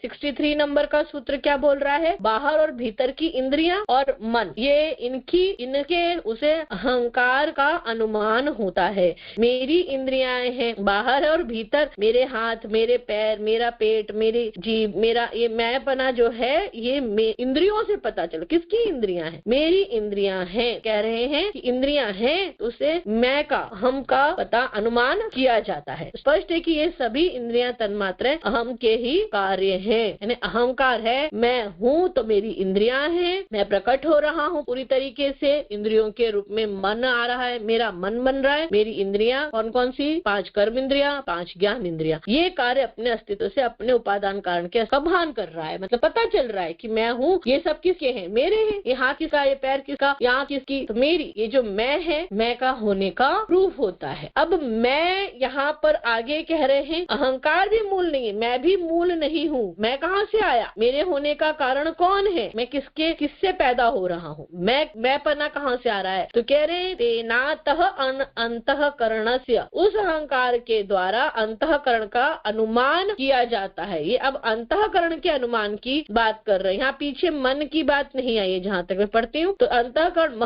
63 number का सूत्र क्या बोल रहा है? बाहर और भीतर की इंद्रियां और मन, ये इनके उसे अहंकार का अनुमान होता है। मेरी इंद्रियां हैं बाहर और भीतर, मेरे हाथ, मेरे पैर, मेरा पेट, मेरी जीभ, मेरा ये मैंपना जो है, ये इंद्रियों से पता चलो। किसकी इंद्रियां हैं? मेरी इंद्रियां हैं। कह रहे हैं कि इंद्रियां हैं तो उसे मैं का, हम का पता, अनुमान किया जाता है। स्पष्ट है कि ये सभी इंद्रियां तन्मात्राएं अहम के ही कार्य हैं। यानी अहंकार है, मैं हूँ तो मेरी इंद्रियां हैं, मैं प्रकट हो रहा हूँ पूरी तरीके से। इंद्रियों के रूप में मन आ रहा है, मेरा मन बन रहा है। मेरी इंद्रियां कौन कौन सी? 5 कर्म इंद्रियां, 5 ज्ञान इंद्रियां। ये कार्य अपने अस्तित्व से, अपने उपादान कारण के भान कर रहा है। मतलब पता चल रहा है कि मैं हूँ। ये सब किसके हैं? मेरे हैं। ये हाथ किसका, ये पैर किसका, यहाँ किसकी? तो मेरी। ये जो मैं है, मैं का होने का प्रूफ होता है। अब मैं यहाँ पर आगे कह रहे हैं अहंकार भी मूल नहीं है, मैं भी मूल नहीं हूँ। मैं कहाँ से आया? मेरे होने का कारण कौन है? मैं किससे पैदा हो रहा हूँ? मैं पना कहाँ से आ रहा है? तो कह रहे हैं तेनातः अंतःकरणस्य, उस अहंकार के द्वारा अंतःकरण का अनुमान किया जाता है। ये अब अंतःकरण के अनुमान की बात कर रहे हैं। यहाँ पीछे मन की बात नहीं आई है जहाँ तक मैं पढ़ती हूँ। तो अंतःकरण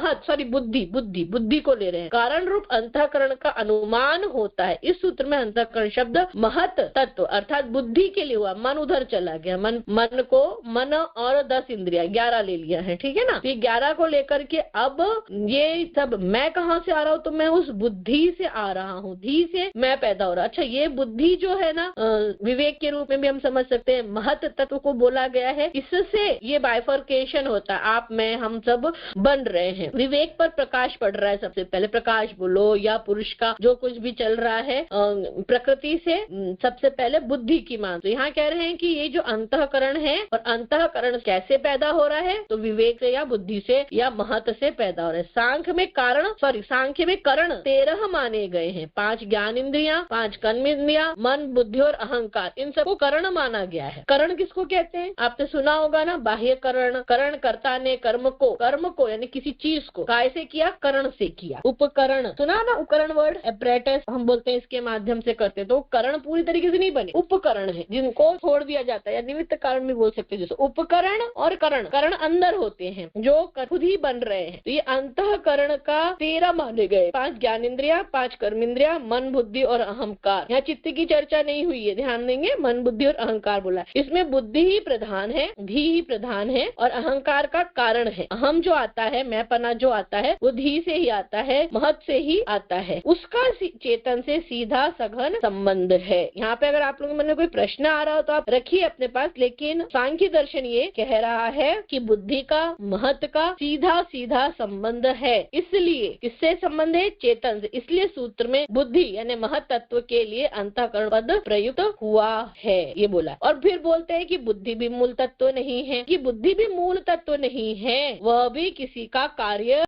बुद्धि को ले रहे हैं। कारण रूप अंतःकरण का अनुमान होता है। इस सूत्र में अंतःकरण शब्द महत तत्व अर्थात बुद्धि के लिए हुआ। मन उधर चला गया। मन और 10 इंद्रिया 11 ले लिया है, ठीक है ना। तो 11 को लेकर के अब ये सब मैं कहाँ से आ रहा हूँ? तो मैं उस बुद्धि से आ रहा हूँ। धी से मैं पैदा हो रहा। अच्छा, ये बुद्धि जो है ना, विवेक के रूप में भी हम समझ सकते हैं। महत तत्व को बोला गया है। इससे ये बाइफर्केशन होता है। आप, मैं, हम सब बन रहे हैं। विवेक पर प्रकाश पड़ रहा है। सबसे पहले प्रकाश बोलो या पुरुष का जो कुछ भी चल रहा है प्रकृति से, सबसे पहले बुद्धि की मान। तो यहाँ कह रहे हैं कि ये जो अंतःकरण है, और अंतःकरण कैसे पैदा हो रहा है? तो विवेक से या बुद्धि से या महत से पैदा हो रहा है। सांख्य में करण 13 माने गए हैं। 5 ज्ञान इंद्रियां, 5 कर्म इंद्रियां, मन, बुद्धि और अहंकार, इन सबको करण माना गया है। करण किसको कहते हैं? आपने सुना होगा ना, बाह्य करण कर्ता ने कर्म को यानी किसी चीज को काय से किया? करण से किया। उपकरण सुना ना, उपकरण वर्ड एपरेटस हम बोलते हैं, इसके माध्यम से करते। तो करण पूरी तरीके से नहीं बने, उपकरण है जिनको छोड़ दिया जाता है, या निमित्त कारण भी बोल सकते हैं। जैसे उपकरण और करण अंदर होते हैं जो खुद ही बन रहे हैं। तो ये अंतःकरण का 13 माने गए। 5 ज्ञान इंद्रिया, 5 कर्म इंद्रिया, मन, बुद्धि और अहंकार। यहाँ चित्त की चर्चा नहीं हुई है, ध्यान देंगे। मन, बुद्धि और अहंकार बोला। इसमें बुद्धि ही प्रधान है, धी ही प्रधान है और अहंकार का कारण है। अहम जो आता है, मैंपना जो आता है, वो धी से ही आता है, महत से ही आता है। उसका चेतन से सीधा सघन संबंध है। यहाँ पे अगर आप लोगों के मन में कोई प्रश्न आ रहा हो तो आप रखिए अपने पास। लेकिन सांख्य दर्शन ये कह रहा है कि बुद्धि का, महत का सीधा संबंध है। इसलिए किससे संबंध है? चेतन से। इसलिए सूत्र में बुद्धि यानी महत तत्व के लिए अंतःकरण पद प्रयुक्त हुआ है, ये बोला। और फिर बोलते हैं कि बुद्धि भी मूल तत्व नहीं है, कि बुद्धि भी मूल तत्व नहीं है, वह भी किसी का कार्य